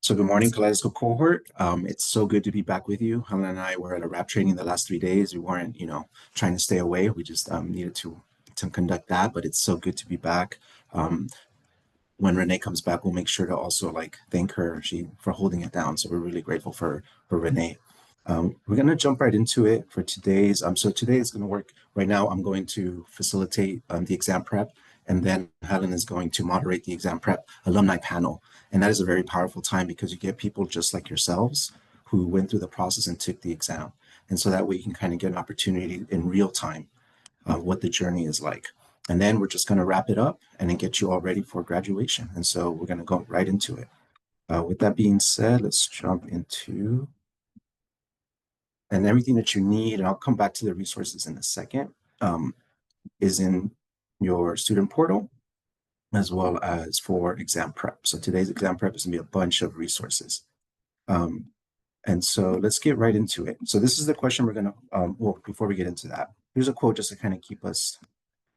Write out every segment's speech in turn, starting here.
So good morning, Kaleidoscope cohort. It's so good to be back with you. Helen and I were at a rap training the last 3 days. We weren't, trying to stay away. We just needed to conduct that, but it's so good to be back. Um, when Renee comes back, we'll make sure to also thank her for holding it down. So we're really grateful for Renee. We're gonna jump right into it for today's. So today is gonna work. Right now, I'm going to facilitate the exam prep, and then Helen is going to moderate the exam prep alumni panel. And that is a very powerful time because you get people just like yourselves who went through the process and took the exam, and so that way you can kind of get an opportunity in real time of what the journey is like. And then we're just going to wrap it up and then get you all ready for graduation. And so we're going to go right into it. With that being said, let's jump into and everything that you need. And I'll come back to the resources in a second. Is in your student portal as well as for exam prep. So today's exam prep is going to be a bunch of resources. And so let's get right into it. So this is the question we're going to, well, before we get into that, here's a quote just to kind of keep us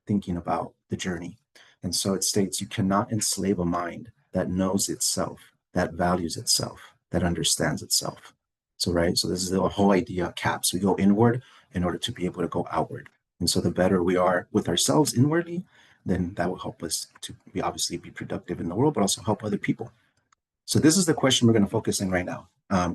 thinking about the journey. And so it states, you cannot enslave a mind that knows itself, that values itself, that understands itself. So, right. So this is the whole idea of CAPS. We go inward in order to be able to go outward. And so the better we are with ourselves inwardly, then that will help us to obviously be productive in the world, but also help other people. So this is the question we're going to focus in right now.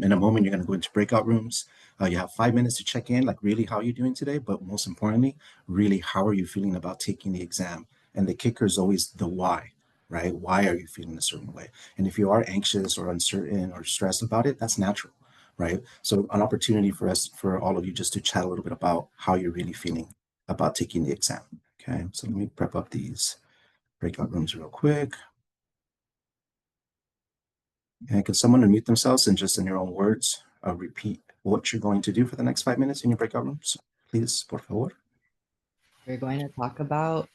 In a moment, you're going to go into breakout rooms. You have 5 minutes to check in, like really how you're doing today, but most importantly, really how are you feeling about taking the exam? And the kicker is always the why, right? Why are you feeling a certain way? And if you are anxious or uncertain or stressed about it, that's natural, right? So an opportunity for us, for all of you, just to chat a little bit about how you're really feeling about taking the exam. Okay, so let me prep up these breakout rooms real quick. And can someone unmute themselves and just in your own words, repeat what you're going to do for the next 5 minutes in your breakout rooms? Please, por favor. We're going to talk about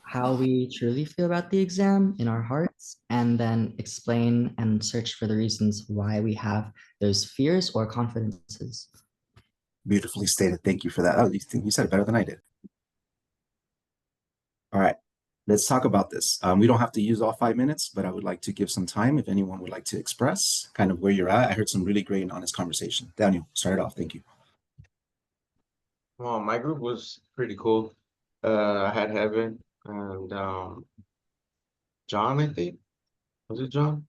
how we truly feel about the exam in our hearts, and then explain and search for the reasons why we have those fears or confidences. Beautifully stated. Thank you for that. Oh, you said it better than I did. All right, let's talk about this. We don't have to use all 5 minutes, but I would like to give some time if anyone would like to express kind of where you're at. I heard some really great and honest conversation. Daniel, start it off. Thank you. Well, my group was pretty cool. I had Heaven and John, I think. Was it John?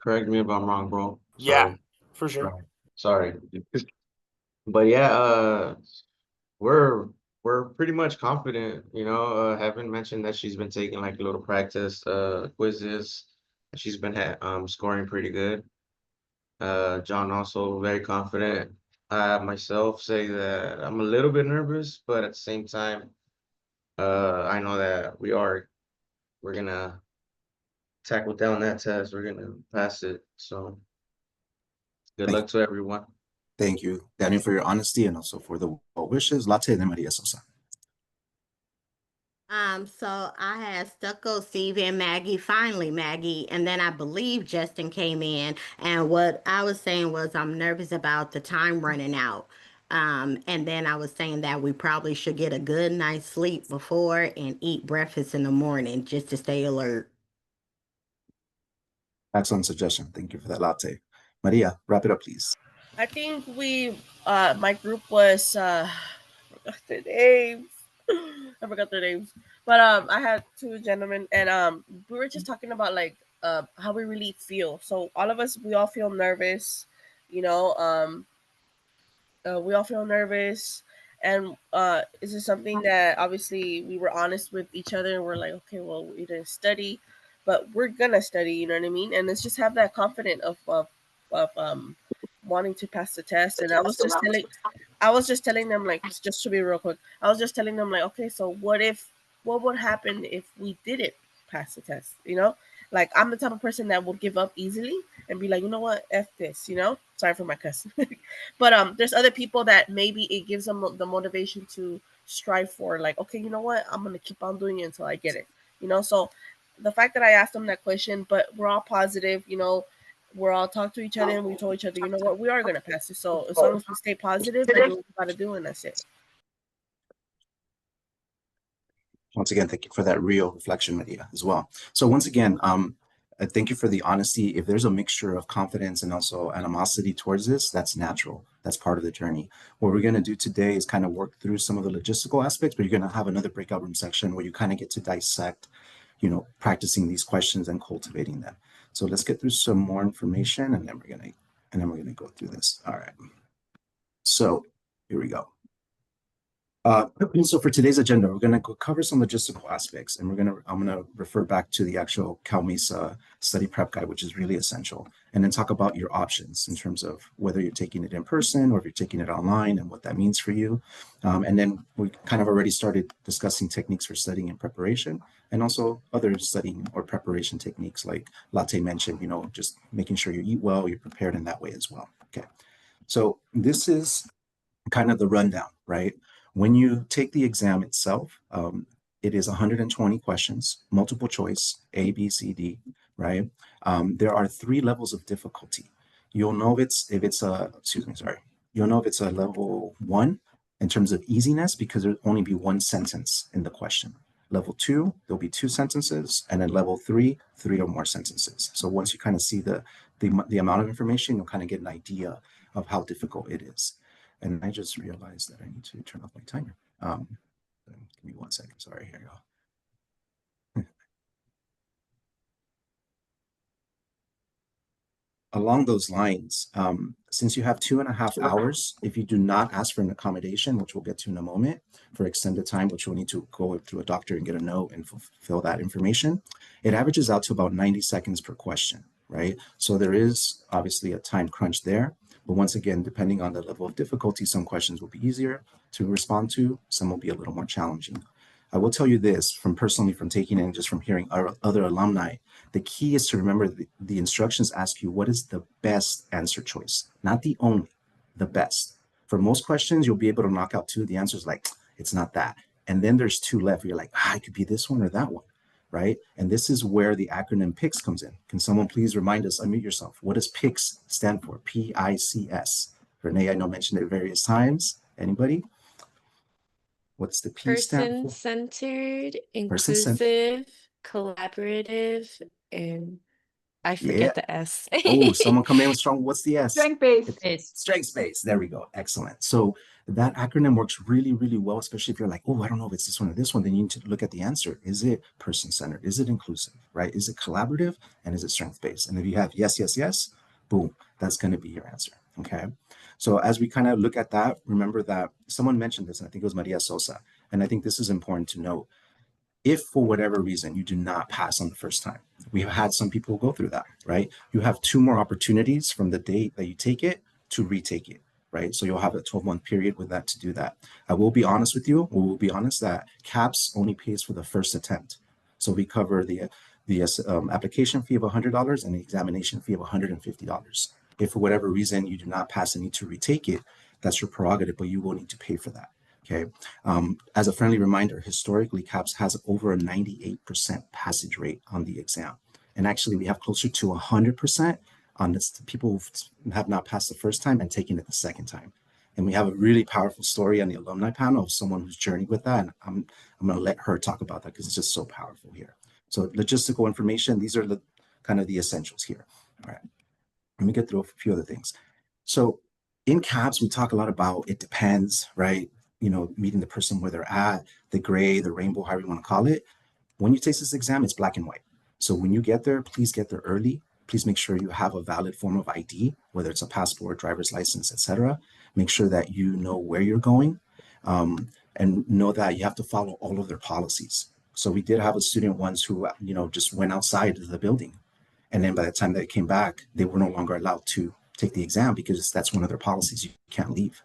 Correct me if I'm wrong, bro. Yeah, Sorry. for sure. Sorry. But yeah, we're pretty much confident, Heaven mentioned that she's been taking like little practice quizzes. She's been scoring pretty good. John also very confident. I myself say that I'm a little bit nervous, but at the same time, I know that we're gonna tackle down that test. We're gonna pass it. So good luck to everyone. Thank you, Daniel, for your honesty and also for the well wishes. Latte de Maria Sosa. So I had Stucco, Stevie, and Maggie, finally Maggie, and then I believe Justin came in. And what I was saying was I'm nervous about the time running out. And then I was saying that we probably should get a good night's sleep before and eat breakfast in the morning just to stay alert. Excellent suggestion. Thank you for that, Latte. Maria, wrap it up, please. I think my group was, I forgot their names. I forgot their names. But I had two gentlemen, and we were just talking about like how we really feel. So all of us, we all feel nervous, you know. We all feel nervous, and this is something that obviously we were honest with each other, and we're like, okay, well, we didn't study, but we're gonna study. You know what I mean? And let's just have that confidence of wanting to pass the test. And I was just telling them, like, just to be real quick, I was just telling them like, okay, so what would happen if we didn't pass the test? Like, I'm the type of person that will give up easily and be like, you know what, f this. Sorry for my cuss. But there's other people that maybe it gives them the motivation to strive for, like, okay, you know what, I'm gonna keep on doing it until I get it. So the fact that I asked them that question, but we're all positive, we're all talk to each other, and we told each other, you know what, we are gonna pass it. So as long as we stay positive and do what we gotta do, and that's it. Once again, thank you for that real reflection, Maria, as well. So once again, thank you for the honesty. If there's a mixture of confidence and also animosity towards this, that's natural. That's part of the journey. What we're going to do today is kind of work through some of the logistical aspects, but you're going to have another breakout room section where you kind of get to dissect, practicing these questions and cultivating them. So let's get through some more information, and then we're gonna go through this. All right. So here we go. So for today's agenda, we're going to cover some logistical aspects, and I'm going to refer back to the actual CalMesa study prep guide, which is really essential, and then talk about your options in terms of whether you're taking it in person or if you're taking it online and what that means for you. And then we kind of already started discussing techniques for studying and preparation, and also other studying or preparation techniques like Latte mentioned, just making sure you eat well, you're prepared in that way as well. Okay. So this is kind of the rundown, right? When you take the exam itself, it is 120 questions, multiple choice, A, B, C, D, right? There are 3 levels of difficulty. You'll know you'll know if it's a level 1 in terms of easiness because there'll only be 1 sentence in the question. Level 2, there'll be 2 sentences, and then level 3, 3 or more sentences. So once you kind of see the amount of information, you'll kind of get an idea of how difficult it is. And I just realized that I need to turn off my timer. Give me 1 second. Sorry, here you go. Along those lines, since you have 2.5 hours, if you do not ask for an accommodation, which we'll get to in a moment, for extended time, which you'll need to go through a doctor and get a note and fulfill that information, it averages out to about 90 seconds per question, right? So there is obviously a time crunch there. But once again, depending on the level of difficulty, some questions will be easier to respond to, some will be a little more challenging. I will tell you this from taking it and just from hearing other alumni, the key is to remember the instructions ask you what is the best answer choice, not the only, the best. For most questions, you'll be able to knock out 2. The answer is like, it's not that. And then there's 2 left. You're like, it could be this one or that one. Right? And this is where the acronym PICS comes in. Can someone please remind us, unmute yourself. What does PICS stand for? P-I-C-S. Renee, I know mentioned it various times. Anybody? What's the P stand for? Person-centered, Person-centered. inclusive, collaborative, and I Yeah. forget the S. Oh, someone come in with strong. What's the S? Strength-based. Strengths-based. There we go. Excellent. So that acronym works really, really well, especially if you're like, oh, I don't know if it's this one or this one. Then you need to look at the answer. Is it person-centered? Is it inclusive? Right? Is it collaborative? And is it strength-based? And if you have yes, yes, yes, boom, that's going to be your answer. Okay. So as we kind of look at that, remember that someone mentioned this, and I think it was Maria Sosa. And I think this is important to note. If for whatever reason you do not pass on the first time, we have had some people go through that, right? You have 2 more opportunities from the date that you take it to retake it, right? So you'll have a 12-month period with that to do that. I will be honest with you. We will be honest that CAPS only pays for the first attempt. So we cover the application fee of $100 and the examination fee of $150. If for whatever reason you do not pass and need to retake it, that's your prerogative, but you will need to pay for that. Okay. As a friendly reminder, historically, CAPS has over a 98% passage rate on the exam. And actually, we have closer to 100% on this, people who have not passed the first time and taken it the second time. And we have a really powerful story on the alumni panel of someone who's journeyed with that. And I'm going to let her talk about that because it's just so powerful here. So logistical information, these are the kind of the essentials here. All right. Let me get through a few other things. So in CAPS, we talk a lot about it depends, right? Meeting the person where they're at, the gray, the rainbow, however you want to call it. When you take this exam, it's black and white. So when you get there, please get there early. Please make sure you have a valid form of ID, whether it's a passport, driver's license, etc. Make sure that you know where you're going, and know that you have to follow all of their policies. So we did have a student once who, just went outside of the building. And then by the time they came back, they were no longer allowed to take the exam because that's one of their policies. You can't leave.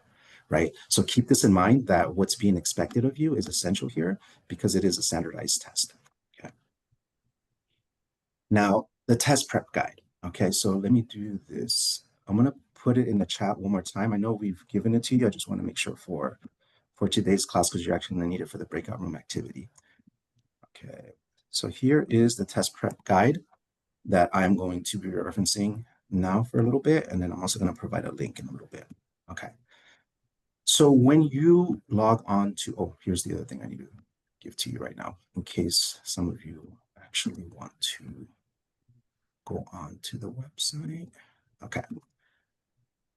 Right. So keep this in mind that what's being expected of you is essential here because it is a standardized test. Okay. Now, the test prep guide. Okay. So let me do this. I'm going to put it in the chat one more time. I know we've given it to you. I just want to make sure for today's class because you're actually going to need it for the breakout room activity. Okay. So here is the test prep guide that I'm going to be referencing now for a little bit. And then I'm also going to provide a link in a little bit. Okay. So when you log on to, here's the other thing I need to give to you right now, in case some of you actually want to go on to the website. Okay.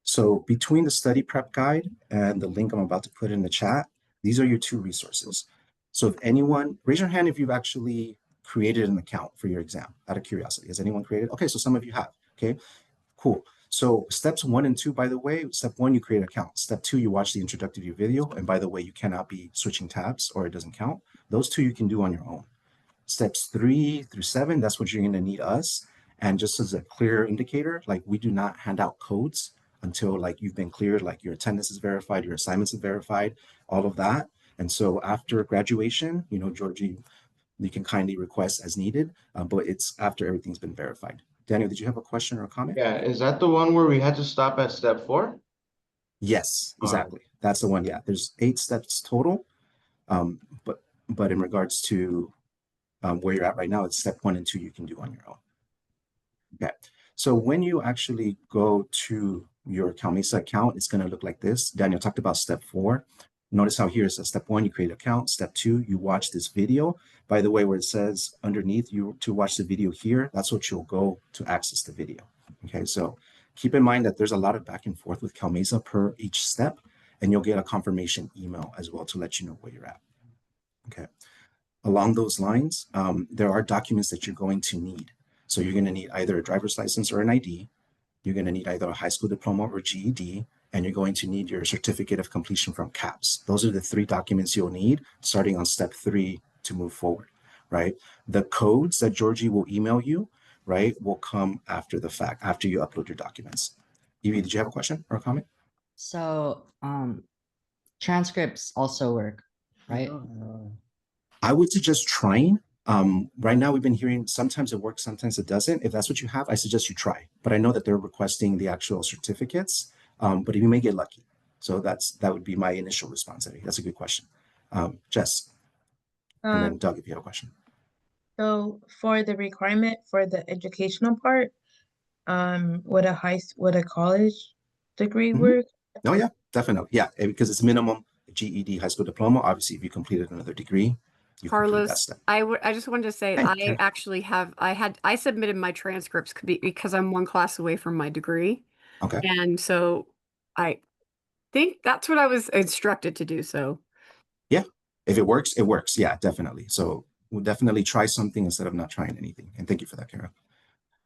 So between the study prep guide and the link I'm about to put in the chat, these are your two resources. So if anyone, raise your hand if you've actually created an account for your exam out of curiosity. Has anyone created? Okay, so some of you have. Okay, cool. So steps 1 and 2, by the way, step 1, you create an account. Step 2, you watch the introductory video. And by the way, you cannot be switching tabs or it doesn't count. Those 2 you can do on your own. Steps 3 through 7, that's what you're going to need us. And just as a clear indicator, like we do not hand out codes until like you've been cleared, like your attendance is verified, your assignments are verified, all of that. And so after graduation, you know, Georgie, you can kindly request as needed, but it's after everything's been verified. Daniel, did you have a question or a comment? Yeah, is that the one where we had to stop at step 4? Yes, All right. exactly. That's the one. Yeah, there's 8 steps total. But in regards to where you're at right now, it's step 1 and 2 you can do on your own. Okay, so when you actually go to your CalMesa account, it's going to look like this. Daniel talked about step 4. Notice how here it says step 1, you create an account. Step 2, you watch this video. By the way, where it says underneath you to watch the video here, that's what you'll go to access the video. Okay, so keep in mind that there's a lot of back and forth with CalMesa per each step, and you'll get a confirmation email as well to let you know where you're at. Okay, along those lines, there are documents that you're going to need. So you're going to need either a driver's license or an ID. You're going to need either a high school diploma or GED, and you're going to need your certificate of completion from CAPS. Those are the 3 documents you'll need starting on step 3 to move forward, right? The codes that Georgie will email you, right, will come after the fact, after you upload your documents. Evie, did you have a question or a comment? So transcripts also work, right? I would suggest trying. Right now, we've been hearing sometimes it works, sometimes it doesn't. If that's what you have, I suggest you try. But I know that they're requesting the actual certificates, but you may get lucky. So that would be my initial response. That's a good question. Jess, and then Doug, if you have a question. So for the requirement for the educational part, would a college degree work? Oh yeah, definitely. Yeah, because it's minimum GED, high school diploma. Obviously, if you completed another degree, you complete that Carlos, step. I just wanted to say Hey, I Karen. actually I submitted my transcripts because I'm 1 class away from my degree. Okay. And so I think that's what I was instructed to do. So Yeah, if it works, it works. Yeah, definitely. So we'll definitely try something instead of not trying anything. And thank you for that, Kara.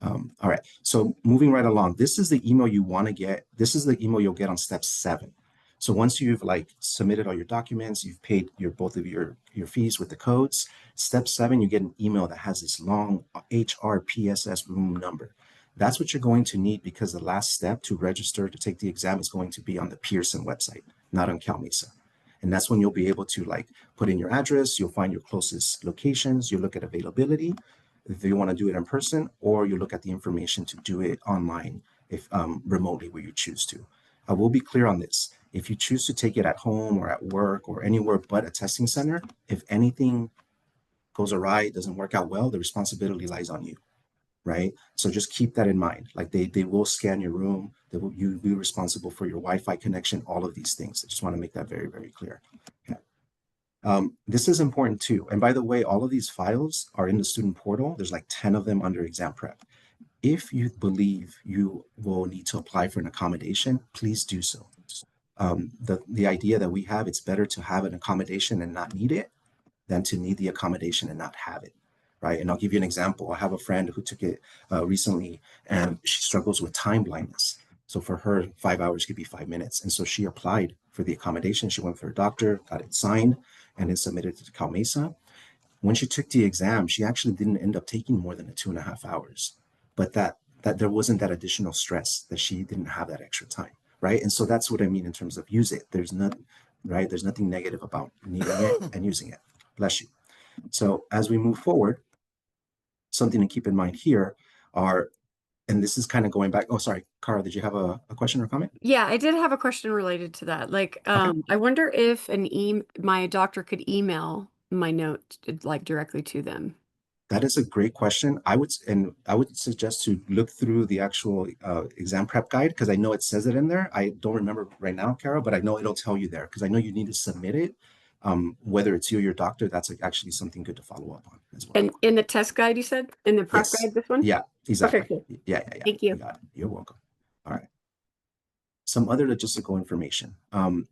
All right, so moving right along, this is the email you want to get. This is the email you'll get on step 7. So once you've like submitted all your documents, you've paid both of your fees with the codes, step 7, you get an email that has this long HRPSS room number. That's what you're going to need because the last step to register to take the exam is going to be on the Pearson website, not on CalMesa. And that's when you'll be able to like put in your address, you'll find your closest locations, you look at availability, if you want to do it in person, or you look at the information to do it online, if remotely where you choose to. I will be clear on this. If you choose to take it at home or at work or anywhere but a testing center, if anything goes awry, it doesn't work out well, the responsibility lies on you, right? So just keep that in mind. Like they will scan your room, you'll be responsible for your Wi-Fi connection, all of these things. I just want to make that very, very clear. Okay. This is important too. And by the way, all of these files are in the student portal. There's like 10 of them under exam prep. If you believe you will need to apply for an accommodation, please do so. The idea that we have, it's better to have an accommodation and not need it than to need the accommodation and not have it, right? And I'll give you an example. I have a friend who took it recently, and she struggles with time blindness. So for her, 5 hours could be 5 minutes. And so she applied for the accommodation. She went for her doctor, got it signed, and then submitted it to CalMesa. When she took the exam, she actually didn't end up taking more than 2.5 hours. But that there wasn't that additional stress, that she didn't have that extra time, right? And so that's what I mean in terms of use it. There's nothing, right? There's nothing negative about needing it and using it. Bless you. So as we move forward, something to keep in mind here are, and this is kind of going back. Oh, sorry, Cara, did you have a question or comment? yeah, I did have a question related to that. Like, I wonder if my doctor could email my note like directly to them. That is a great question. I would suggest to look through the actual exam prep guide, because I know it says it in there. I don't remember right now, Carol, but I know it'll tell you there, because I know you need to submit it. Whether it's you or your doctor, that's actually something good to follow up on as well. And in the test guide, you said? In the prep Yes. guide, this one? Yeah, Exactly. cool. Yeah. Thank you. got it. You're welcome. All right. Some other logistical information.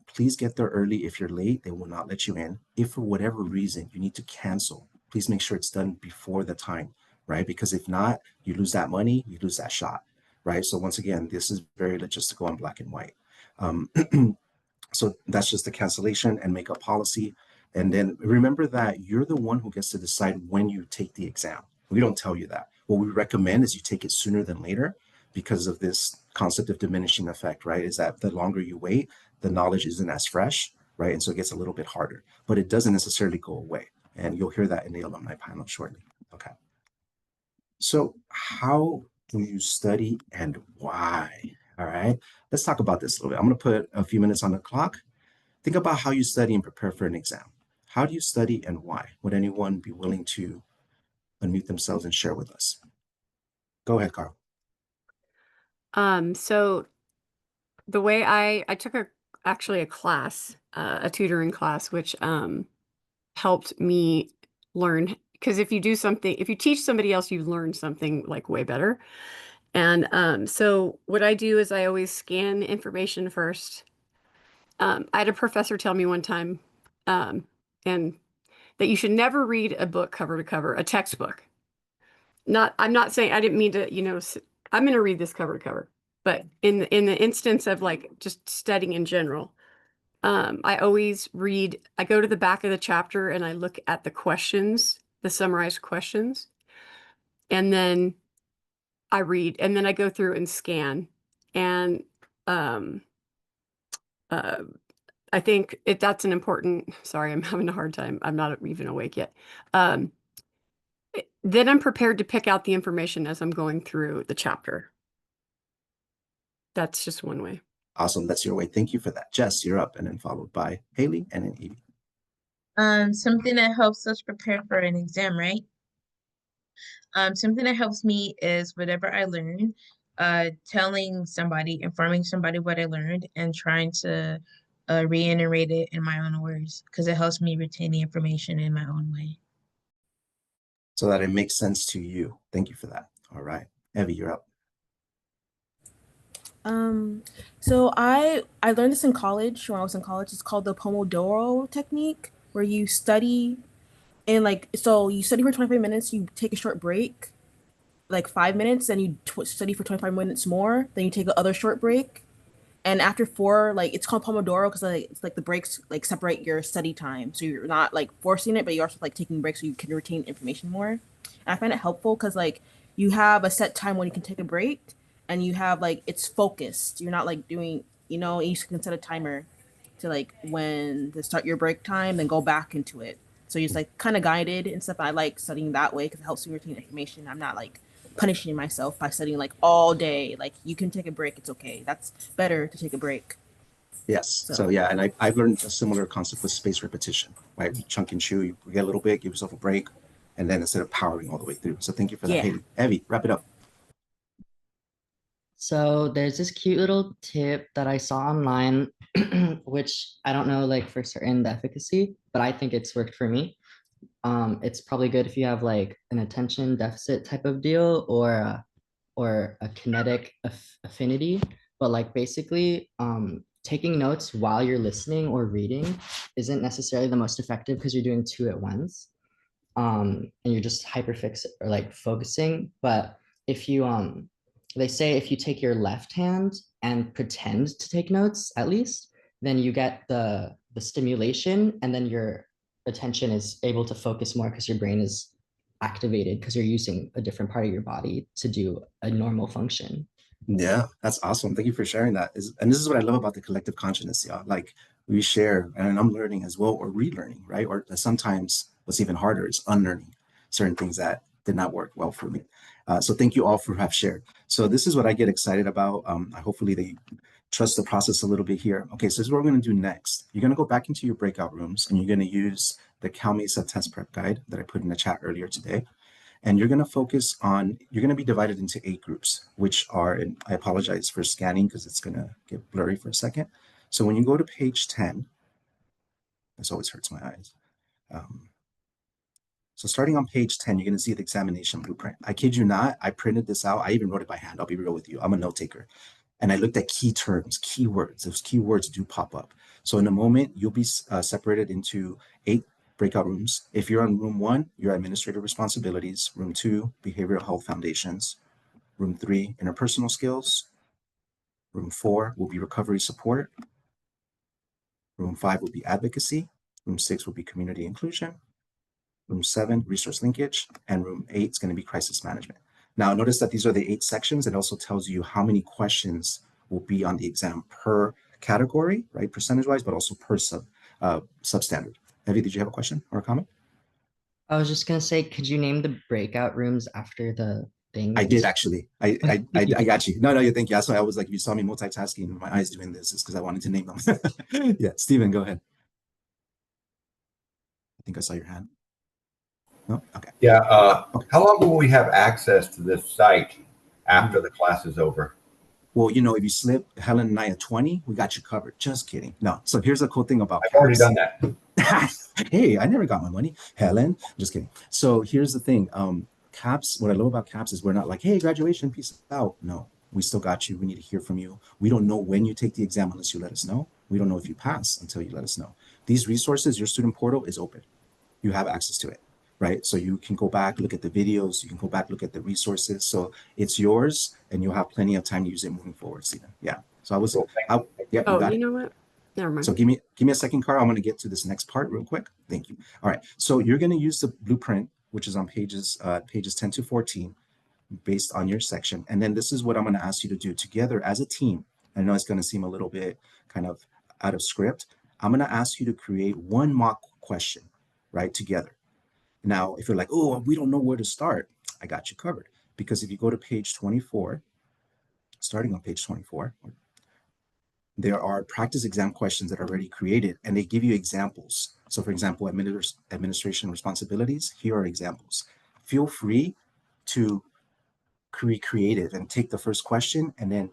Please get there early. If you're late, they will not let you in. If for whatever reason you need to cancel, please make sure it's done before the time, right? Because if not, you lose that money, you lose that shot, right? So once again, this is very logistical and black and white. So that's just the cancellation and makeup policy. And then remember that you're the one who gets to decide when you take the exam. We don't tell you that. What we recommend is you take it sooner than later because of this concept of diminishing effect, right? Is that the longer you wait, the knowledge isn't as fresh, right? And so it gets a little bit harder, but it doesn't necessarily go away. And you'll hear that in the alumni panel shortly. Okay. So how do you study and why? All right. Let's talk about this a little bit. I'm going to put a few minutes on the clock. Think about how you study and prepare for an exam. How do you study and why? Would anyone be willing to unmute themselves and share with us? Go ahead, Carl. So the way I took actually a class, a tutoring class, which helped me learn, because if you teach somebody else, you learn something like way better. And so what I do is I always scan information first. I had a professor tell me one time, and that you should never read a book cover to cover, a textbook. I'm not saying, I didn't mean to, I'm going to read this cover to cover, but in the instance of like just studying in general, I always read, I go to the back of the chapter and I look at the questions, the summarized questions, and then I read, and then I go through and scan. And I think that's an important, sorry, I'm having a hard time. I'm not even awake yet. Then I'm prepared to pick out the information as I'm going through the chapter. That's just one way. Awesome. That's your way. Thank you for that. Jess, you're up, and then followed by Haley and then Evie. Something that helps us prepare for an exam, right? Something that helps me is whatever I learn, informing somebody what I learned and trying to reiterate it in my own words because it helps me retain the information in my own way. So that it makes sense to you. Thank you for that. All right. Evie, you're up. So I learned this in college. When I was in college, it's called the Pomodoro technique, where you study and you study for 25 minutes, you take a short break, like 5 minutes, then you study for 25 minutes more, then you take the other short break, and after four, like it's called Pomodoro because it's like the breaks like separate your study time, so you're not like forcing it, but you're also like taking breaks so you can retain information more. And I find it helpful because like you have a set time when you can take a break, and you have like it's focused. You're not like doing you can set a timer to like when to start your break time, then go back into it. So you're just like kind of guided and stuff. I like studying that way because it helps me retain information. I'm not like punishing myself by studying like all day. Like you can take a break. It's okay. That's better to take a break. Yes. So yeah, and I've learned a similar concept with spaced repetition, right? You chunk and chew, you get a little bit, give yourself a break, and then instead of powering all the way through. So thank you for that, Haley. Evie, wrap it up. So there's this cute little tip that I saw online, which I don't know like for certain the efficacy, but I think it's worked for me. It's probably good if you have like an attention deficit type of deal or a kinetic affinity, but like basically taking notes while you're listening or reading isn't necessarily the most effective because you're doing two at once. And you're just hyperfix or like focusing. But if you they say if you take your left hand and pretend to take notes at least, then you get the stimulation and then your attention is able to focus more because your brain is activated because you're using a different part of your body to do a normal function. Yeah, that's awesome. Thank you for sharing that. And this is what I love about the collective consciousness, y'all. Like we share, and I'm learning as well, or relearning, right? Or sometimes what's even harder is unlearning certain things that did not work well for me. So thank you all for have shared. So this is what I get excited about. Hopefully they trust the process a little bit here. Okay, so this is what we're going to do next. You're going to go back into your breakout rooms and you're going to use the CalMesa test prep guide that I put in the chat earlier today. And you're going to focus on, you're going to be divided into 8 groups, which are, and I apologize for scanning because it's going to get blurry for a second. So when you go to page 10, this always hurts my eyes. So starting on page 10, you're going to see the examination blueprint. I kid you not, I printed this out. I even wrote it by hand. I'll be real with you. I'm a note taker. And I looked at key terms, keywords. Those keywords do pop up. So in a moment, you'll be separated into 8 breakout rooms. If you're on room 1, your administrative responsibilities. Room 2, behavioral health foundations. Room 3, interpersonal skills. Room 4 will be recovery support. Room 5 will be advocacy. Room 6 will be community inclusion. Room 7, resource linkage, and room 8 is going to be crisis management. Now, notice that these are the 8 sections. It also tells you how many questions will be on the exam per category, right, percentage-wise, but also per substandard. Evie, did you have a question or a comment? I was just gonna say, could you name the breakout rooms after the thing? I did actually. I got you. No, you thank you. That's why I was like, if you saw me multitasking, my eyes doing this, is because I wanted to name them. Yeah, Steven, go ahead. I think I saw your hand. No? Okay. Yeah. How long will we have access to this site after the class is over? Well, you know, if you slip Helen and I at 20, we got you covered. Just kidding. No. So here's the cool thing about I've already done that. Hey, I never got my money. Helen, just kidding. So here's the thing. CAPS, what I love about CAPS is we're not like, hey, graduation, peace out. No, we still got you. We need to hear from you. We don't know when you take the exam unless you let us know. We don't know if you pass until you let us know. These resources, your student portal is open. You have access to it, right? So you can go back, look at the videos. You can go back, look at the resources. So it's yours, and you'll have plenty of time to use it moving forward, Stephen. Yeah. So I was, yeah. Oh, you know what? Never mind. So give me a second, Carl. I'm going to get to this next part real quick. Thank you. All right. So you're going to use the blueprint, which is on pages 10 to 14, based on your section. And then this is what I'm going to ask you to do together as a team. I know it's going to seem a little bit kind of out of script. I'm going to ask you to create one mock question, right, together. Now, if you're like, oh, we don't know where to start, I got you covered. Because if you go to page 24, starting on page 24, there are practice exam questions that are already created, and they give you examples. So for example, administration responsibilities, here are examples. Feel free to be creative and take the first question and then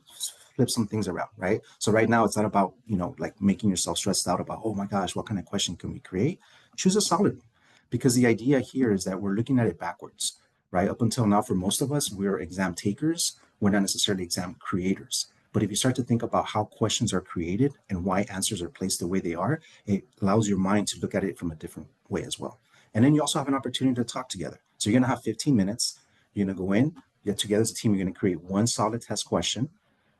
flip some things around, right? So right now it's not about, you know, like making yourself stressed out about, oh my gosh, what kind of question can we create? Choose a solid one, because the idea here is that we're looking at it backwards, right? Up until now, for most of us, we're exam takers. We're not necessarily exam creators. But if you start to think about how questions are created and why answers are placed the way they are, it allows your mind to look at it from a different way as well. And then you also have an opportunity to talk together. So you're going to have 15 minutes. You're going to go in, get together as a team. You're going to create one solid test question,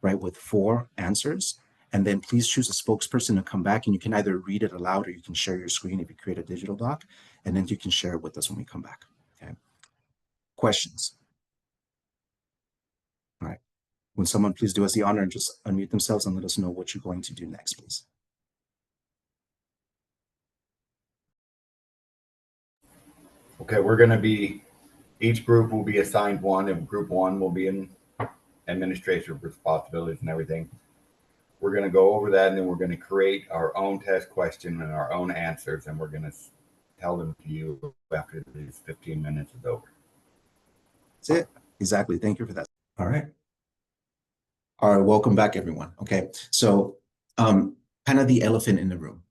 right, with 4 answers. And then please choose a spokesperson to come back, and you can either read it aloud or you can share your screen if you create a digital doc, and then you can share it with us when we come back. Okay. Questions? All right. When someone please do us the honor and just unmute themselves and let us know what you're going to do next, please. Okay, we're going to be, each group will be assigned one, and group 1 will be in administrative responsibilities and everything. We're going to go over that, and then we're going to create our own test question and our own answers, and we're going to tell them to you after these 15 minutes is over. That's it. Exactly. Thank you for that. All right. All right, welcome back, everyone. Okay, so kind of the elephant in the room.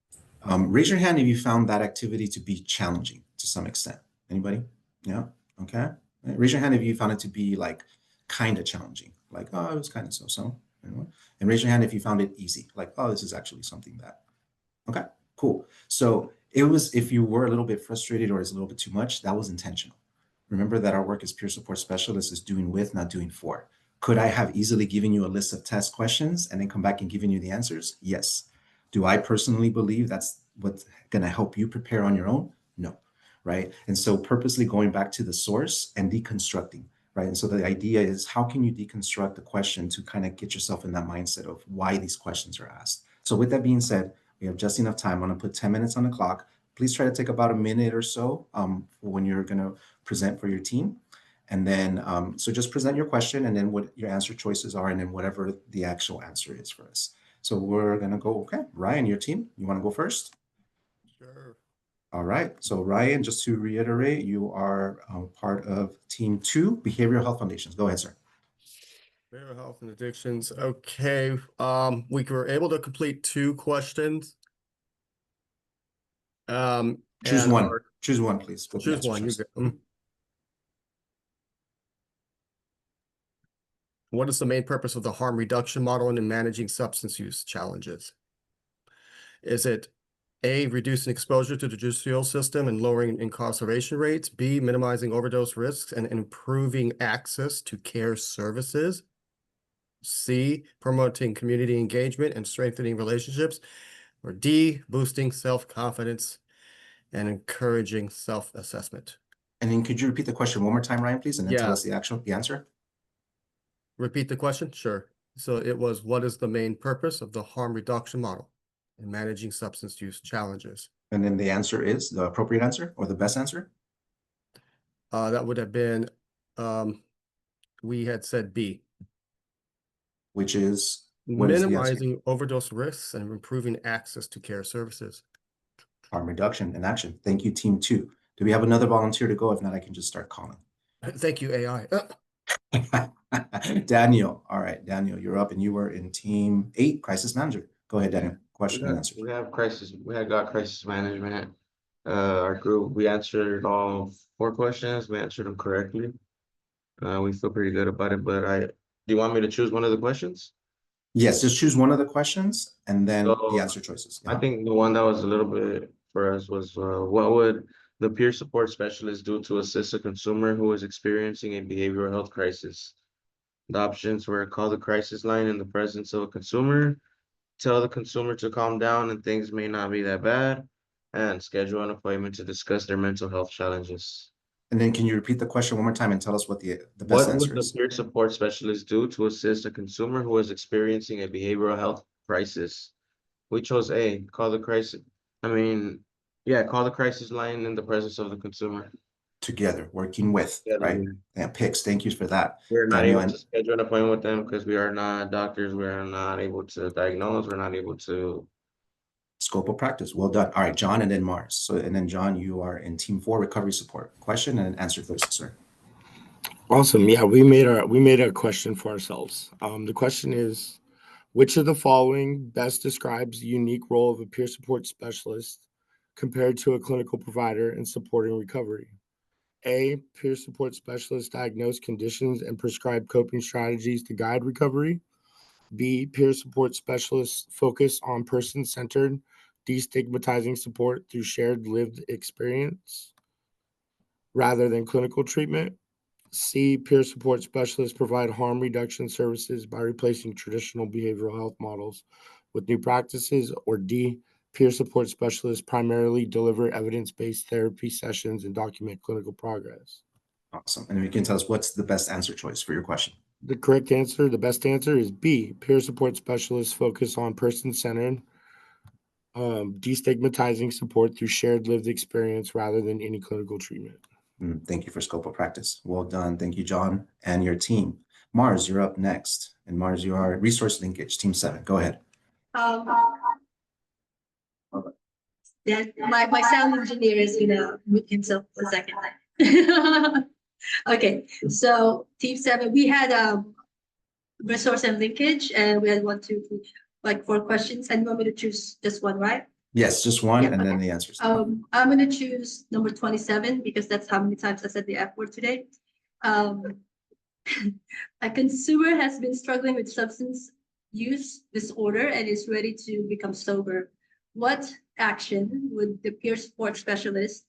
Raise your hand if you found that activity to be challenging to some extent. Anybody? Yeah, okay. Raise your hand if you found it to be like kind of challenging, like, oh, it was kind of so-so. And raise your hand if you found it easy, like, oh, this is actually something that, okay, cool. So it was, if you were a little bit frustrated or it's a little bit too much, that was intentional. Remember that our work as peer support specialists is doing with, not doing for. Could I have easily given you a list of test questions and then come back and given you the answers? Yes. Do I personally believe that's what's going to help you prepare on your own? No. Right. And so purposely going back to the source and deconstructing. Right. And so the idea is, how can you deconstruct the question to kind of get yourself in that mindset of why these questions are asked? So with that being said, we have just enough time. I'm going to put 10 minutes on the clock. Please try to take about a minute or so when you're going to present for your team. And then, so just present your question and then what your answer choices are, and then whatever the actual answer is for us. So we're going to go, okay, Ryan, your team, you want to go first? Sure. All right. So Ryan, just to reiterate, you are part of team 2, Behavioral Health Foundations. Go ahead, sir. Behavioral health and addictions. Okay. We were able to complete 2 questions. Choose one. Choose one, please. With the Choose answer one. You choice. get. What is the main purpose of the harm reduction model and in managing substance use challenges? Is it A, reducing exposure to the judicial system and lowering incarceration rates? B, minimizing overdose risks and improving access to care services? C, promoting community engagement and strengthening relationships? Or D, boosting self-confidence and encouraging self-assessment? And then could you repeat the question one more time, Ryan, please, and then tell Yeah. us the answer? Repeat the question? Sure. So it was, what is the main purpose of the harm reduction model in managing substance use challenges? And then the answer is the appropriate answer or the best answer? That would have been, we had said B. Which is what is the answer? Minimizing overdose risks and improving access to care services. Harm reduction in action. Thank you, team 2. Do we have another volunteer to go? If not, I can just start calling. Thank you, AI. Daniel. All right, Daniel, you're up, and you were in team 8, crisis manager. Go ahead, Daniel. Question and answer. We have got crisis management. Our group, we answered all 4 questions. We answered them correctly. We feel pretty good about it, but do you want me to choose one of the questions? Yes, just choose one of the questions and then So, the answer choices. I think the one that was a little bit for us was, what would the peer support specialist do to assist a consumer who is experiencing a behavioral health crisis? The options were call the crisis line in the presence of a consumer, tell the consumer to calm down and things may not be that bad, and schedule an appointment to discuss their mental health challenges. And then can you repeat the question one more time and tell us what the best What answer would the is? peer support specialist do to assist a consumer who is experiencing a behavioral health crisis? We chose A, call the crisis line in the presence of the consumer. Together, working with, right? Yeah, picks. Thank you for that. We're not Daniel, able to schedule an appointment with them because we are not doctors. We are not able to diagnose. We're not able to. Scope of practice. Well done. All right, John, and then Mars. So, and then John, you are in team 4, recovery support. Question and answer first, sir. Awesome. Yeah, we made a question for ourselves. The question is, which of the following best describes the unique role of a peer support specialist compared to a clinical provider in supporting recovery? A, peer support specialists diagnose conditions and prescribe coping strategies to guide recovery. B, peer support specialists focus on person-centered, destigmatizing support through shared lived experience rather than clinical treatment. C, peer support specialists provide harm reduction services by replacing traditional behavioral health models with new practices. Or D, peer support specialists primarily deliver evidence-based therapy sessions and document clinical progress. Awesome. And you can tell us what's the best answer choice for your question. The correct answer, the best answer is B, peer support specialists focus on person-centered, destigmatizing support through shared lived experience rather than any clinical treatment. Thank you for scope of practice. Well done. Thank you, John, and your team. Mars, you're up next. And Mars, you are resource linkage, team 7. Go ahead. My sound engineer is gonna mute himself for a second. Okay, so team 7, we had resource and linkage, and we had 1, 2, 3, like 4 questions. And you want me to choose just one, right? Yes, just one, Yeah, and then okay. the answers. I'm gonna choose number 27 because that's how many times I said the F word today. A consumer has been struggling with substance use disorder and is ready to become sober. What action would the peer support specialist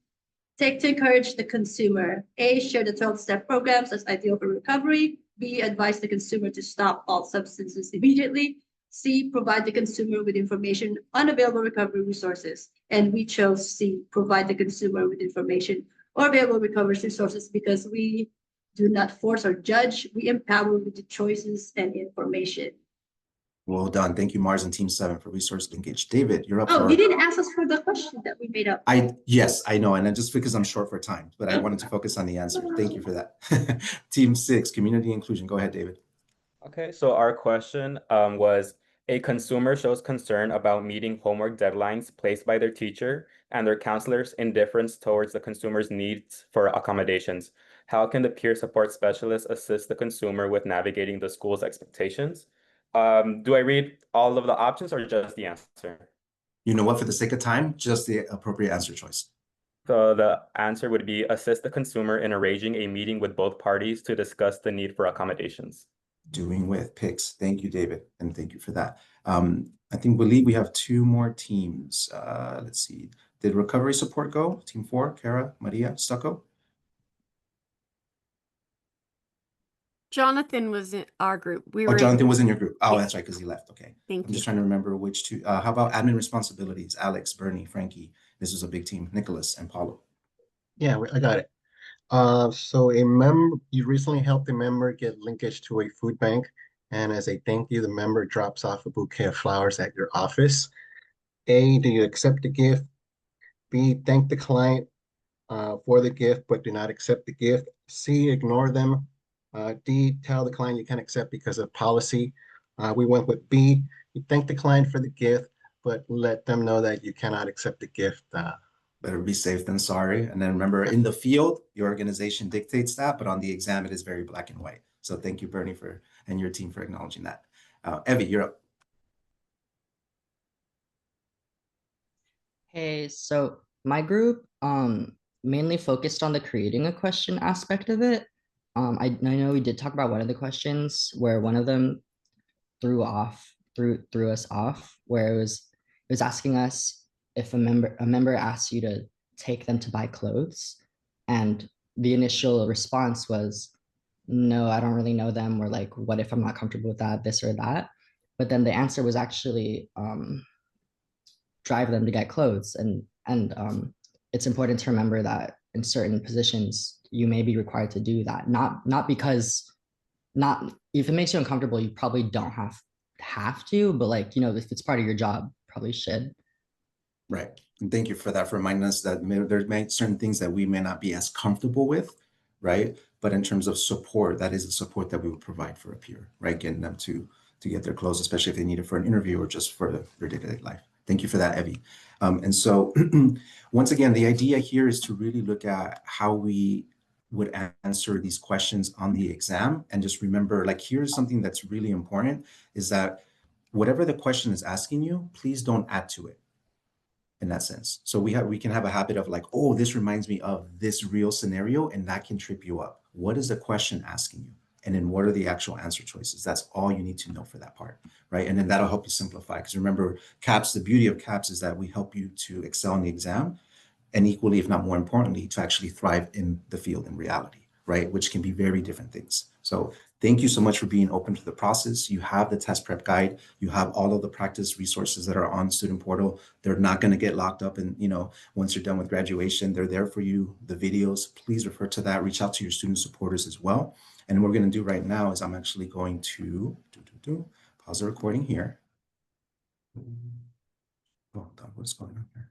take to encourage the consumer? A, share the 12-step programs as ideal for recovery. B, advise the consumer to stop all substances immediately. C, provide the consumer with information on available recovery resources. And we chose C, provide the consumer with information or available recovery resources because we do not force or judge. We empower with the choices and information. Well done. Thank you, Mars and team 7 for resource linkage. David, you're up. Oh, you didn't ask us for the question that we made up. Yes, I know. And just because I'm short for time, but I wanted to focus on the answer. Thank you for that. Team 6, community inclusion. Go ahead, David. Okay, so our question was, a consumer shows concern about meeting homework deadlines placed by their teacher and their counselor's indifference towards the consumer's needs for accommodations. How can the peer support specialist assist the consumer with navigating the school's expectations? Do I read all of the options or just the answer? You know what? For the sake of time, just the appropriate answer choice. So the answer would be assist the consumer in arranging a meeting with both parties to discuss the need for accommodations. Doing with PICS. Thank you, David, and thank you for that. I believe we have two more teams. Let's see. Did recovery support go? Team 4, Kara, Maria, Stucco? Jonathan was in our group. We Oh, were Jonathan in, was in your group. Oh, Yeah. that's right, because he left. Okay. Thank I'm you. just trying to remember which two. How about admin responsibilities? Alex, Bernie, Frankie. This was a big team. Nicholas and Paulo. Yeah, I got it. So you recently helped a member get linkage to a food bank, and as a thank you, the member drops off a bouquet of flowers at your office. A, do you accept the gift? B, thank the client for the gift, but do not accept the gift. C, ignore them. D, tell the client you can't accept because of policy. We went with B, you thank the client for the gift, but let them know that you cannot accept the gift. Better be safe than sorry. And then remember, in the field, your organization dictates that, but on the exam, it is very black and white. So thank you, Bernie, and your team for acknowledging that. Evie, you're up. Hey, so my group mainly focused on the creating a question aspect of it. I know we did talk about one of the questions where one of them threw us off, where it was asking us if a member asks you to take them to buy clothes, and the initial response was, no, I don't really know them, or like, what if I'm not comfortable with that, this or that. But then the answer was actually drive them to get clothes, and it's important to remember that in certain positions you may be required to do that, not because, not if it makes you uncomfortable, you probably don't have to, but like, if it's part of your job, probably should. Right. And thank you for that, for reminding us that there's certain things that we may not be as comfortable with, right? But in terms of support, that is the support that we would provide for a peer, right? Getting them to get their clothes, especially if they need it for an interview or just for their day-to-day life. Thank you for that, Evie. And so once again, the idea here is to really look at how we would answer these questions on the exam. And just remember, like, here's something that's really important, is that whatever the question is asking you, please don't add to it in that sense. So we can have a habit of like, oh, this reminds me of this real scenario, and that can trip you up. What is the question asking you? And then what are the actual answer choices? That's all you need to know for that part, right? And then that'll help you simplify. Because remember, CAPS, the beauty of CAPS is that we help you to excel in the exam, and equally, if not more importantly, to actually thrive in the field in reality, right? Which can be very different things. So thank you so much for being open to the process. You have the test prep guide. You have all of the practice resources that are on Student Portal. They're not going to get locked up. And, once you're done with graduation, they're there for you. The videos, please refer to that. Reach out to your student supporters as well. And what we're going to do right now is I'm actually going to pause the recording here. Hold on, what's going on here?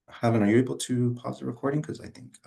Helen, are you able to pause the recording? Because I think